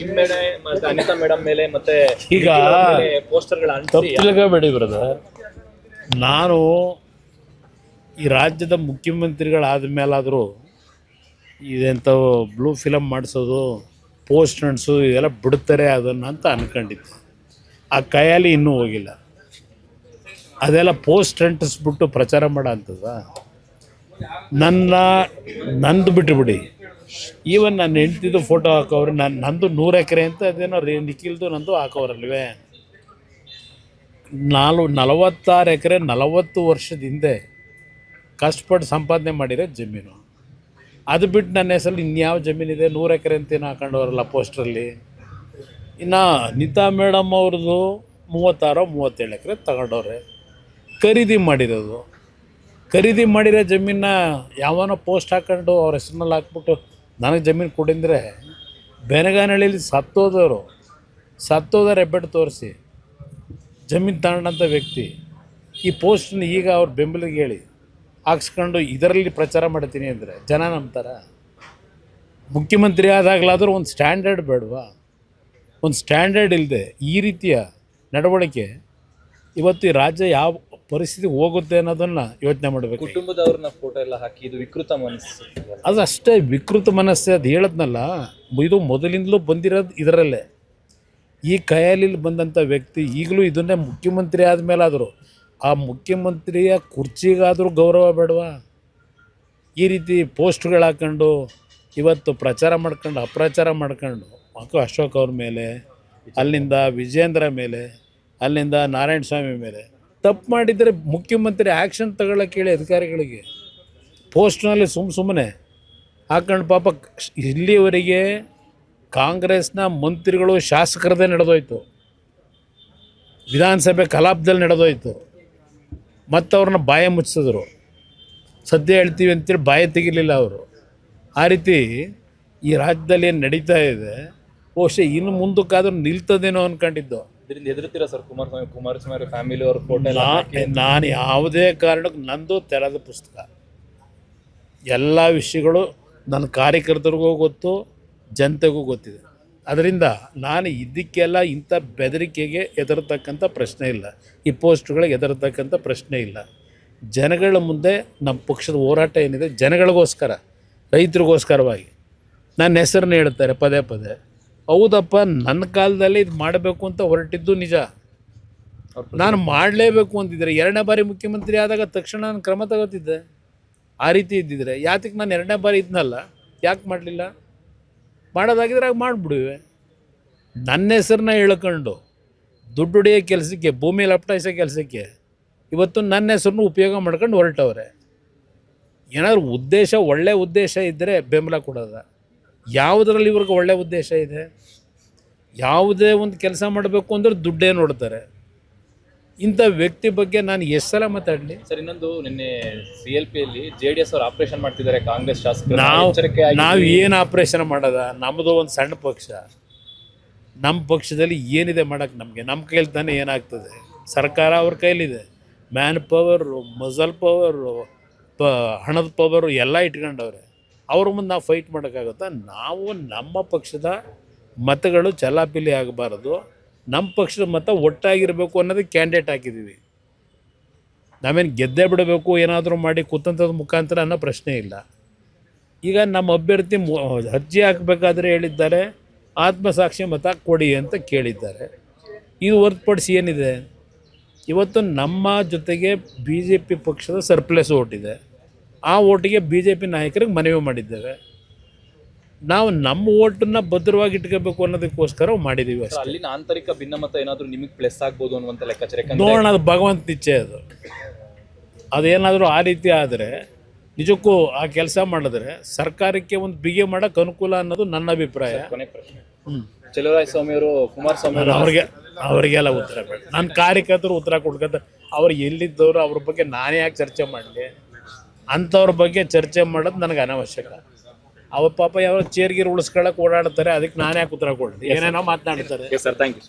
ನಿಮ್ಮ ಮೇಲೆ ಮತ್ತೆ ಅನಿತಾ ಮೇಡಮ್ ಮೇಲೆ ಮತ್ತೆ ಈಗ ಪೋಸ್ಟರ್ಗಳ ತಪ್ಪಿಲ್ಲಬೇಡಿ ಬ್ರದರ್. ನಾನು ಈ ರಾಜ್ಯದ ಮುಖ್ಯಮಂತ್ರಿಗಳಾದ ಮೇಲಾದರೂ ಇದೆಂಥ ಬ್ಲೂ ಫಿಲಮ್ ಮಾಡಿಸೋದು, ಪೋಸ್ಟ್ ಅಂಟಿಸೋದು ಇದೆಲ್ಲ ಬಿಡ್ತಾರೆ ಅದನ್ನು ಅಂತ ಅಂದ್ಕೊಂಡಿದ್ದೆ. ಆ ಕೈಯಲ್ಲಿ ಇನ್ನೂ ಹೋಗಿಲ್ಲ. ಅದೆಲ್ಲ ಪೋಸ್ಟ್ ಅಂಟಿಸ್ಬಿಟ್ಟು ಪ್ರಚಾರ ಮಾಡೋ ಅಂಥದ್ದು ನಂದು ಬಿಟ್ಟುಬಿಡಿ. ಈವನ್ ನನ್ನ ಹೆಂಡ್ತಿದ್ದು ಫೋಟೋ ಹಾಕೋರು, ನಂದು 100 ಎಕರೆ ಅಂತ ಅದೇನೋ ನಿಖಿಲ್ದು ನಂದು ಹಾಕೋರಲ್ವೇ. 46 ಎಕರೆ 40 ವರ್ಷದ ಹಿಂದೆ ಕಷ್ಟಪಟ್ಟು ಸಂಪಾದನೆ ಮಾಡಿರೋ ಜಮೀನು. ಅದು ಬಿಟ್ಟು ನನ್ನ ಹೆಸರಲ್ಲಿ ಇನ್ಯಾವ ಜಮೀನಿದೆ? 100 ಎಕರೆ ಅಂತೇನು ಹಾಕೊಂಡವರಲ್ಲ ಪೋಸ್ಟ್ರಲ್ಲಿ. ಇನ್ನು ಅನಿತಾ ಮೇಡಮ್ ಅವ್ರದ್ದು 36-37 ಎಕರೆ ತಗೊಂಡವ್ರೆ. ಖರೀದಿ ಮಾಡಿರೋದು. ಖರೀದಿ ಮಾಡಿರೋ ಜಮೀನ ಯಾವನೋ ಪೋಸ್ಟ್ ಹಾಕ್ಕೊಂಡು ಅವ್ರ ಹೆಸ್ರಿನಲ್ಲಿ ಹಾಕ್ಬಿಟ್ಟು ನನಗೆ ಜಮೀನು ಕೊಡಿಂದರೆ, ಬೆನಗಾನಹಳ್ಳಿಲಿ ಸತ್ತೋದವ್ರು ಹೆಬ್ಬೆಟ್ಟು ತೋರಿಸಿ ಜಮೀನು ತಗೊಂಡಂಥ ವ್ಯಕ್ತಿ ಈ ಪೋಸ್ಟನ್ನ ಈಗ ಅವ್ರ ಬೆಂಬಲಿಗೆ ಹೇಳಿ ಹಾಕ್ಸ್ಕೊಂಡು ಇದರಲ್ಲಿ ಪ್ರಚಾರ ಮಾಡ್ತೀನಿ ಅಂದರೆ ಜನ ನಂಬ್ತಾರ? ಮುಖ್ಯಮಂತ್ರಿ ಆದಾಗಲಾದರೂ ಒಂದು ಸ್ಟ್ಯಾಂಡರ್ಡ್ ಬೇಡವಾ? ಒಂದು ಸ್ಟ್ಯಾಂಡರ್ಡ್ ಇಲ್ಲದೆ ಈ ರೀತಿಯ ನಡವಳಿಕೆ ಇವತ್ತು ಈ ರಾಜ್ಯ ಯಾವ ಪರಿಸ್ಥಿತಿ ಹೋಗುತ್ತೆ ಅನ್ನೋದನ್ನು ಯೋಚನೆ ಮಾಡಬೇಕು. ಕುಟುಂಬದವ್ರನ್ನ ಫೋಟೋ ಎಲ್ಲ ಹಾಕಿ ಇದು ವಿಕೃತ ಮನಸ್ಸು. ಅದು ಅಷ್ಟೇ ವಿಕೃತ ಮನಸ್ಸು. ಅದು ಹೇಳದ್ನಲ್ಲ, ಇದು ಮೊದಲಿಂದಲೂ ಬಂದಿರೋದು ಇದರಲ್ಲೇ. ಈ ಕೈಯಲ್ಲಿ ಬಂದಂಥ ವ್ಯಕ್ತಿ ಈಗಲೂ ಇದನ್ನೇ ಮುಖ್ಯಮಂತ್ರಿ ಆದಮೇಲಾದರೂ ಆ ಮುಖ್ಯಮಂತ್ರಿಯ ಕುರ್ಚಿಗಾದರೂ ಗೌರವ ಬೇಡವಾ? ಈ ರೀತಿ ಪೋಸ್ಟ್ಗಳು ಹಾಕ್ಕೊಂಡು ಇವತ್ತು ಪ್ರಚಾರ ಮಾಡ್ಕೊಂಡು ಅಪ್ರಚಾರ ಮಾಡ್ಕೊಂಡು ಅಶೋಕ್ ಅವ್ರ ಮೇಲೆ, ಅಲ್ಲಿಂದ ವಿಜೇಂದ್ರ ಮೇಲೆ, ಅಲ್ಲಿಂದ ನಾರಾಯಣ ಸ್ವಾಮಿ ಮೇಲೆ ತಪ್ಪು ಮಾಡಿದರೆ ಮುಖ್ಯಮಂತ್ರಿ ಆ್ಯಕ್ಷನ್ ತಗೊಳ್ಳೋಕೆ ಹೇಳಿ ಅಧಿಕಾರಿಗಳಿಗೆ. ಪೋಸ್ಟ್ನಲ್ಲಿ ಸುಮ್ಮನೆ ಹಾಕೊಂಡು ಪಾಪ ಇಲ್ಲಿವರೆಗೆ ಕಾಂಗ್ರೆಸ್ನ ಮಂತ್ರಿಗಳು ಶಾಸಕರದೇ ನಡೆದೋಯ್ತು, ವಿಧಾನಸಭೆ ಕಲಾಪದಲ್ಲಿ ನಡೆದೋಯ್ತು, ಮತ್ತು ಅವ್ರನ್ನ ಬಾಯ ಮುಚ್ಚಿಸಿದ್ರು. ಸದ್ಯ ಹೇಳ್ತೀವಿ ಅಂತೇಳಿ ಬಾಯ ತೆಗಿಲಿಲ್ಲ ಅವರು. ಆ ರೀತಿ ಈ ರಾಜ್ಯದಲ್ಲಿ ಏನು ನಡೀತಾ ಇದೆ, ಬಹುಶಃ ಇನ್ನು ಮುಂದಕ್ಕಾದ್ರೂ ನಿಲ್ತದೇನೋ ಅಂದ್ಕೊಂಡಿದ್ದು. ಇದರಿಂದ ಎದುರುತ್ತೀರಾ ಸರ್ ಕುಮಾರಸ್ವಾಮಿ ಫ್ಯಾಮಿಲಿ ಅವ್ರ ಫೋಟೋ? ನಾನು ಯಾವುದೇ ಕಾರಣಕ್ಕೂ ನಂದು ತೆರೆದ ಪುಸ್ತಕ. ಎಲ್ಲ ವಿಷಯಗಳು ನನ್ನ ಕಾರ್ಯಕರ್ತರಿಗೂ ಗೊತ್ತು, ಜನತೆಗೂ ಗೊತ್ತಿದೆ. ಅದರಿಂದ ನಾನು ಇದಕ್ಕೆಲ್ಲ ಇಂಥ ಬೆದರಿಕೆಗೆ ಹೆದರ್ತಕ್ಕಂಥ ಪ್ರಶ್ನೆ ಇಲ್ಲ, ಈ ಪೋಸ್ಟ್ಗಳಿಗೆ ಹೆದರ್ತಕ್ಕಂಥ ಪ್ರಶ್ನೆ ಇಲ್ಲ. ಜನಗಳ ಮುಂದೆ ನಮ್ಮ ಪಕ್ಷದ ಹೋರಾಟ ಏನಿದೆ ಜನಗಳಿಗೋಸ್ಕರ, ರೈತರಿಗೋಸ್ಕರವಾಗಿ ನನ್ನ ಹೆಸರನ್ನ ಹೇಳ್ತಾರೆ ಪದೇ ಪದೇ. ಹೌದಪ್ಪ, ನನ್ನ ಕಾಲದಲ್ಲಿ ಇದು ಮಾಡಬೇಕು ಅಂತ ಹೊರಟಿದ್ದು ನಿಜ. ನಾನು ಮಾಡಲೇಬೇಕು ಅಂತಿದ್ದರೆ 2ನೇ ಬಾರಿ ಮುಖ್ಯಮಂತ್ರಿ ಆದಾಗ ತಕ್ಷಣ ನಾನು ಕ್ರಮ ತಗೋತಿದ್ದೆ. ಆ ರೀತಿ ಇದ್ದಿದ್ರೆ ಯಾತಕ್ಕೆ ನಾನು 2ನೇ ಬಾರಿ ಇದ್ನಲ್ಲ, ಯಾಕೆ ಮಾಡಲಿಲ್ಲ? ಮಾಡೋದಾಗಿದ್ರೆ ಆಗ ಮಾಡಿಬಿಡುವೆ. ನನ್ನ ಹೆಸರನ್ನ ಹೇಳ್ಕೊಂಡು ದುಡ್ಡು ಹೊಡೆಯೋ ಕೆಲಸಕ್ಕೆ, ಭೂಮಿ ಲಪಟಾಯಿಸೋ ಕೆಲಸಕ್ಕೆ ಇವತ್ತು ನನ್ನ ಹೆಸರನ್ನು ಉಪಯೋಗ ಮಾಡ್ಕೊಂಡು ಹೊರಟವ್ರೆ. ಏನಾದರೂ ಉದ್ದೇಶ, ಒಳ್ಳೆಯ ಉದ್ದೇಶ ಇದ್ದರೆ ಬೆಂಬಲ ಕೊಡೋದ. ಯಾವುದರಲ್ಲಿ ಇವ್ರಿಗೆ ಒಳ್ಳೆಯ ಉದ್ದೇಶ ಇದೆ? ಯಾವುದೇ ಒಂದು ಕೆಲಸ ಮಾಡಬೇಕು ಅಂದ್ರೆ ದುಡ್ಡೇ ನೋಡ್ತಾರೆ. ಇಂಥ ವ್ಯಕ್ತಿ ಬಗ್ಗೆ ನಾನು ಎಷ್ಟು ಸಲ ಮಾತಾಡಲಿ ಸರ್? ಇನ್ನೊಂದು, ನಿನ್ನೆ CLPಯಲ್ಲಿ JDS ಅವರು ಆಪರೇಷನ್ ಮಾಡ್ತಿದ್ದಾರೆ ಕಾಂಗ್ರೆಸ್ ಶಾಸಕರು. ನಾವು ಏನು ಆಪರೇಷನ್ ಮಾಡೋದ? ನಮ್ಮದು ಒಂದು ಸಣ್ಣ ಪಕ್ಷ. ನಮ್ಮ ಪಕ್ಷದಲ್ಲಿ ಏನಿದೆ ಮಾಡೋಕ್ಕೆ ನಮಗೆ? ನಮ್ಮ ಕೈಲಿ ತಾನೇ ಏನಾಗ್ತದೆ? ಸರ್ಕಾರ ಅವ್ರ ಕೈಲಿದೆ. ಮ್ಯಾನ್ ಪವರು, ಮಸಲ್ ಪವರು, ಹಣದ ಪವರು ಎಲ್ಲ ಇಟ್ಕೊಂಡವ್ರೆ. ಅವ್ರ ಮುಂದೆ ನಾವು ಫೈಟ್ ಮಾಡೋಕ್ಕಾಗುತ್ತಾ? ನಾವು ನಮ್ಮ ಪಕ್ಷದ ಮತಗಳು ಚಲಾಪಿಲಿ ಆಗಬಾರ್ದು, ನಮ್ಮ ಪಕ್ಷದ ಮತ ಒಟ್ಟಾಗಿರಬೇಕು ಅನ್ನೋದಕ್ಕೆ ಕ್ಯಾಂಡಿಡೇಟ್ ಹಾಕಿದ್ದೀವಿ. ನಾವೇನು ಗೆದ್ದೇ ಬಿಡಬೇಕು ಏನಾದರೂ ಮಾಡಿ ಕುತಂತ್ರದ ಮುಖಾಂತರ ಅನ್ನೋ ಪ್ರಶ್ನೆ ಇಲ್ಲ. ಈಗ ನಮ್ಮ ಅಭ್ಯರ್ಥಿ ಅರ್ಜಿ ಹಾಕಬೇಕಾದ್ರೆ ಹೇಳಿದ್ದಾರೆ ಆತ್ಮಸಾಕ್ಷಿ ಮತ ಕೊಡಿ ಅಂತ ಕೇಳಿದ್ದಾರೆ. ಇದು ಹೊರತುಪಡಿಸಿ ಏನಿದೆ? ಇವತ್ತು ನಮ್ಮ ಜೊತೆಗೆ BJP ಪಕ್ಷದ ಸರ್ಪ್ಲಸ್ ಓಟಿದೆ. ಆ ಓಟಿಗೆ BJP ನಾಯಕರಿಗೆ ಮನವಿ ಮಾಡಿದ್ದೇವೆ. ನಾವು ನಮ್ಮ ಓಟನ್ನು ಭದ್ರವಾಗಿ ಇಟ್ಕೋಬೇಕು ಅನ್ನೋದಕ್ಕೋಸ್ಕರ ಮಾಡಿದ್ದೀವಿ ಅಷ್ಟೇ. ಅಲ್ಲಿನ ಆಂತರಿಕ ಭಿನ್ನಮತ ಏನಾದರೂ ನಿಮಗೆ ಪ್ಲಸ್ ಆಗ್ಬೋದು ಅನ್ನುವಂಥ ಲೆಕ್ಕಾಚಾರ ನೋಡೋಣ. ಅದು ಭಗವಂತ ಇಚ್ಛೆ. ಅದೇನಾದರೂ ಆ ರೀತಿ ಆದರೆ ನಿಜಕ್ಕೂ ಆ ಕೆಲಸ ಮಾಡಿದ್ರೆ ಸರ್ಕಾರಕ್ಕೆ ಒಂದು ಬಿಗಿ ಮಾಡೋಕ್ಕೆ ಅನುಕೂಲ ಅನ್ನೋದು ನನ್ನ ಅಭಿಪ್ರಾಯ. ಕೊನೆ ಪ್ರಶ್ನೆ, ಚಲುವರಾಯಸ್ವಾಮಿ ಅವರು ಕುಮಾರಸ್ವಾಮಿ ಅವರಿಗೆಲ್ಲ ಉತ್ತರ ಬೇಡ. ನನ್ನ ಕಾರ್ಯಕರ್ತರು ಉತ್ತರ ಕೊಡ್ಕೊತ ಅವ್ರು ಎಲ್ಲಿದ್ದವರು, ಅವ್ರ ಬಗ್ಗೆ ನಾನೇ ಯಾಕೆ ಚರ್ಚೆ ಮಾಡಲಿ? ಅಂಥವ್ರ ಬಗ್ಗೆ ಚರ್ಚೆ ಮಾಡೋದು ನನಗೆ ಅನಾವಶ್ಯಕ. ಅವ್ರ ಪಾಪ ಯಾವ ಚೇರ್ಗೀರು ಉಳಿಸ್ಕೊಳ್ಳೋಕೆ ಓಡಾಡ್ತಾರೆ, ಅದಕ್ಕೆ ನಾನೇ ಯಾಕೆ ಉತ್ತರ ಕೊಡಲಿ? ಏನೇನೋ ಮಾತನಾಡ್ತಾರೆ. Sir, thank you.